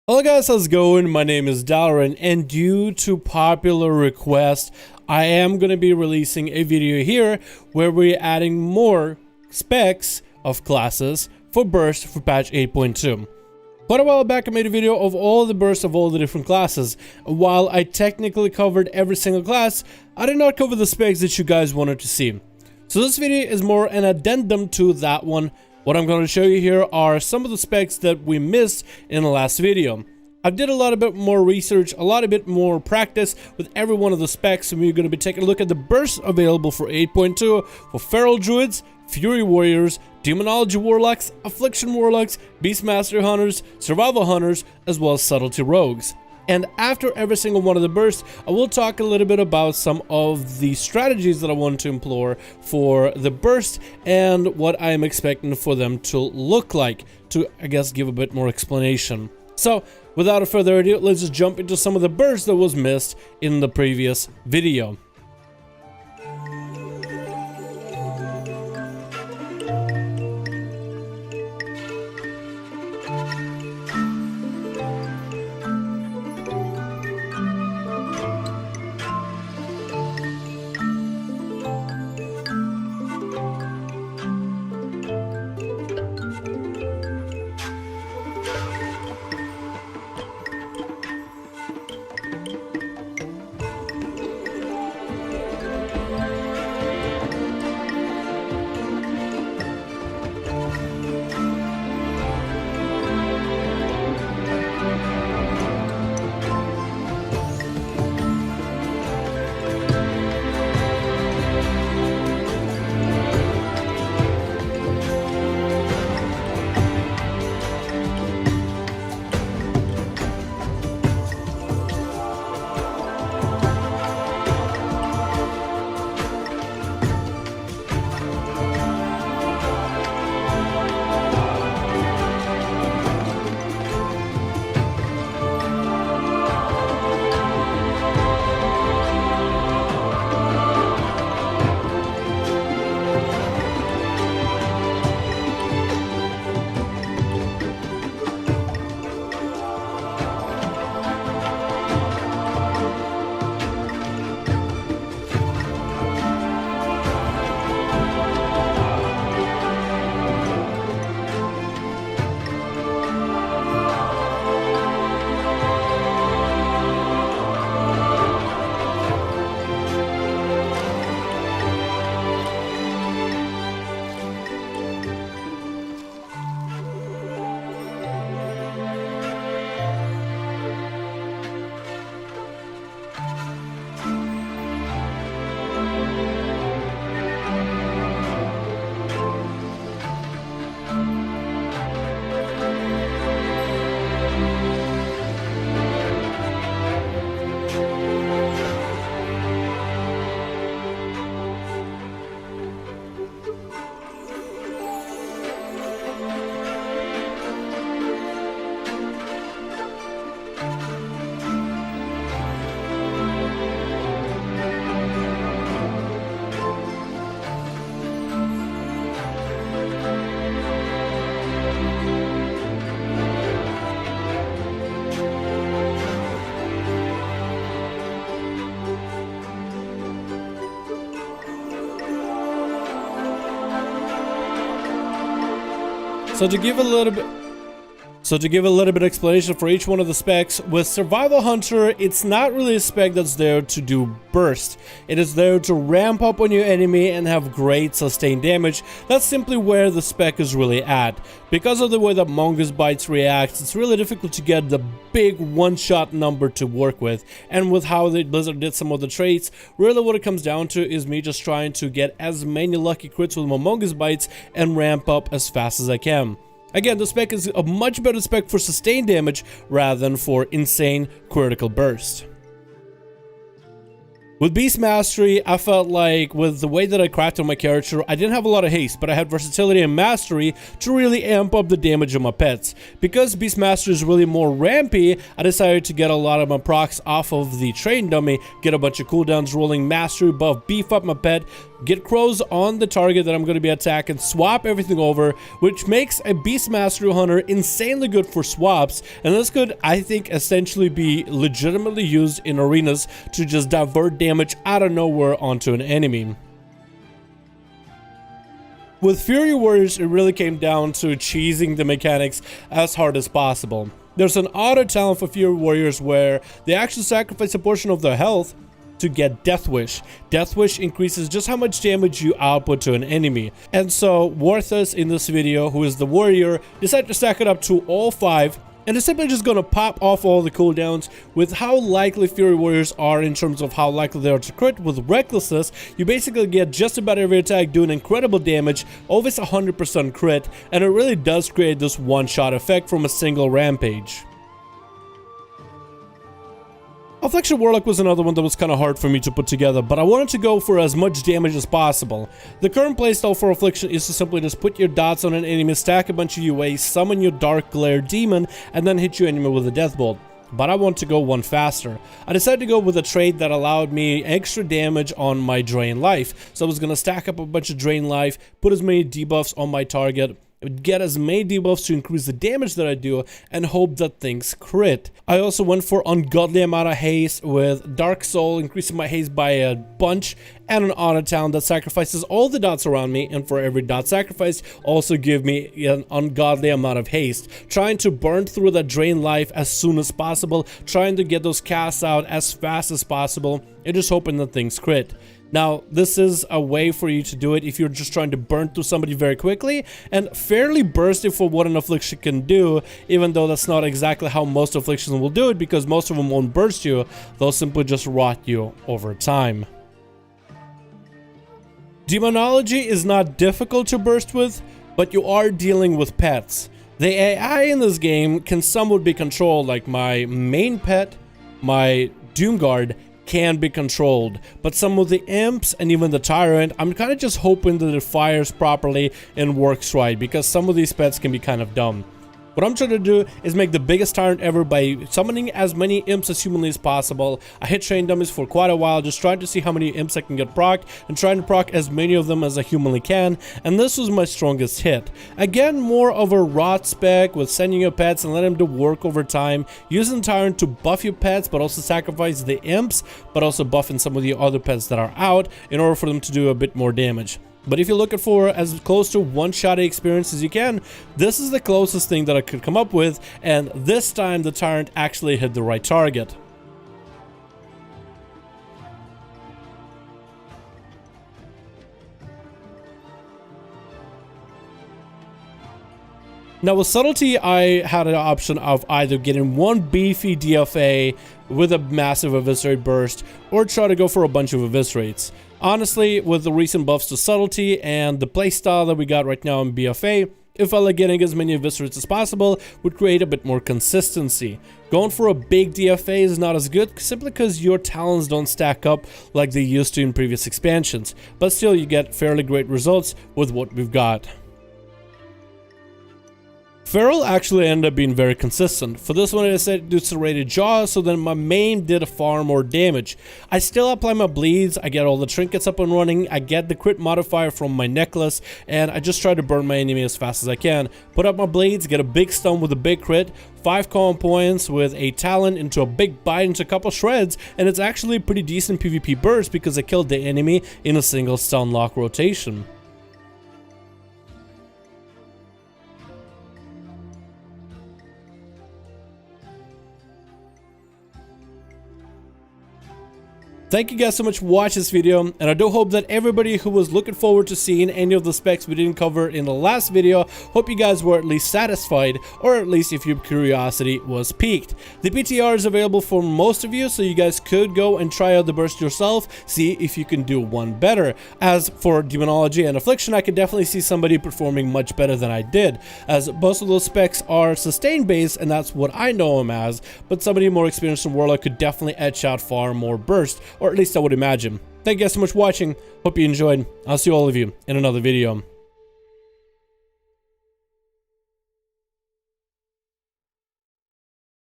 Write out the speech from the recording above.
Hello guys, how's it going? My name is Dalaran, and due to popular request, I am going to be releasing a video here where we're adding more specs of classes for burst for patch 8.2. Quite a while back I made a video of all the bursts of all the different classes. While I technically covered every single class, I did not cover the specs that you guys wanted to see. So this video is more an addendum to that one. What I'm going to show you here are some of the specs that we missed in the last video. I did a lot bit more research, a bit more practice with every one of the specs, and we're going to be taking a look at the bursts available for 8.2 for Feral Druids, Fury Warriors, Demonology Warlocks, Affliction Warlocks, Beastmaster Hunters, Survival Hunters, as well as Subtlety Rogues. And after every single one of the bursts, I will talk a little bit about some of the strategies that I want to employ for the burst and what I am expecting for them to look like, to, I guess, give a bit more explanation. So, without further ado, let's just jump into some of the bursts that was missed in the previous video. So to give a little bit explanation for each one of the specs, with Survival Hunter, it's not really a spec that's there to do burst. It is there to ramp up on your enemy and have great sustained damage. That's simply where the spec is really at. Because of the way that Mongoose Bites reacts, it's really difficult to get the big one-shot number to work with. And with how the Blizzard did some of the traits, really what it comes down to is me just trying to get as many lucky crits with my Mongoose Bites and ramp up as fast as I can. Again, the spec is a much better spec for sustained damage rather than for insane critical burst. With Beast Mastery, I felt like with the way that I crafted my character, I didn't have a lot of haste, but I had versatility and mastery to really amp up the damage of my pets. Because Beast Mastery is really more rampy, I decided to get a lot of my procs off of the train dummy, get a bunch of cooldowns rolling, mastery buff, beef up my pet, get crows on the target that I'm going to be attacking, swap everything over, which makes a Beast Mastery Hunter insanely good for swaps, and this could, I think, essentially be legitimately used in arenas to just divert damage out of nowhere onto an enemy. With Fury Warriors, it really came down to cheesing the mechanics as hard as possible. There's an auto talent for Fury Warriors where they actually sacrifice a portion of their health to get Death Wish. Death Wish increases just how much damage you output to an enemy. And so Warthus in this video, who is the warrior, decided to stack it up to all 5, and is simply just gonna pop off all the cooldowns. With how likely Fury Warriors are in terms of how likely they are to crit, with Recklessness, you basically get just about every attack doing incredible damage, always 100% crit, and it really does create this one-shot effect from a single rampage. Affliction Warlock was another one that was kind of hard for me to put together, but I wanted to go for as much damage as possible. The current playstyle for Affliction is to simply just put your dots on an enemy, stack a bunch of UA, summon your Dark Glare Demon, and then hit your enemy with a Death Bolt. But I want to go one faster. I decided to go with a trait that allowed me extra damage on my Drain Life. So I was going to stack up a bunch of Drain Life, put as many debuffs on my target, get as many debuffs to increase the damage that I do, and hope that things crit. I also went for ungodly amount of haste with Dark Soul, increasing my haste by a bunch, and an auto talent that sacrifices all the dots around me, and for every dot sacrificed, also give me an ungodly amount of haste. Trying to burn through that Drain Life as soon as possible, trying to get those casts out as fast as possible, and just hoping that things crit. Now, this is a way for you to do it if you're just trying to burn through somebody very quickly, and fairly bursty for what an Affliction can do, even though that's not exactly how most Afflictions will do it, because most of them won't burst you, they'll simply just rot you over time. Demonology is not difficult to burst with, but you are dealing with pets. The AI in this game can somewhat be controlled, like my main pet, my Doomguard, can be controlled, but some of the imps and even the tyrant, I'm kind of just hoping that it fires properly and works right, because some of these pets can be kind of dumb. What I'm trying to do is make the biggest tyrant ever by summoning as many imps as humanly as possible. I hit train dummies for quite a while, just trying to see how many imps I can get procced, and trying to proc as many of them as I humanly can, and this was my strongest hit. Again, more of a rot spec with sending your pets and letting them do work over time, using tyrant to buff your pets but also sacrifice the imps, but also buffing some of the other pets that are out in order for them to do a bit more damage. But if you're looking for as close to one-shot experience as you can, this is the closest thing that I could come up with, and this time the tyrant actually hit the right target. Now with Subtlety, I had an option of either getting one beefy DFA with a massive Eviscerate burst, or try to go for a bunch of Eviscerates. Honestly, with the recent buffs to Subtlety and the playstyle that we got right now in BFA, it felt like getting as many Eviscerates as possible would create a bit more consistency. Going for a big DFA is not as good, simply because your talents don't stack up like they used to in previous expansions, but still you get fairly great results with what we've got. Feral actually ended up being very consistent. For this one I decided to do Serrated Jaw, so then my main did far more damage. I still apply my bleeds, I get all the trinkets up and running, I get the crit modifier from my necklace, and I just try to burn my enemy as fast as I can. Put up my bleeds, get a big stun with a big crit, 5 common points with a talent into a big bite into a couple shreds, and it's actually a pretty decent PvP burst because I killed the enemy in a single stun lock rotation. Thank you guys so much for watching this video, and I do hope that everybody who was looking forward to seeing any of the specs we didn't cover in the last video, hope you guys were at least satisfied, or at least if your curiosity was piqued. The PTR is available for most of you, so you guys could go and try out the burst yourself, see if you can do one better. As for Demonology and Affliction, I could definitely see somebody performing much better than I did, as most of those specs are sustain based, and that's what I know them as, but somebody more experienced in Warlock could definitely etch out far more burst or at least I would imagine. Thank you guys so much for watching. Hope you enjoyed. I'll see all of you in another video.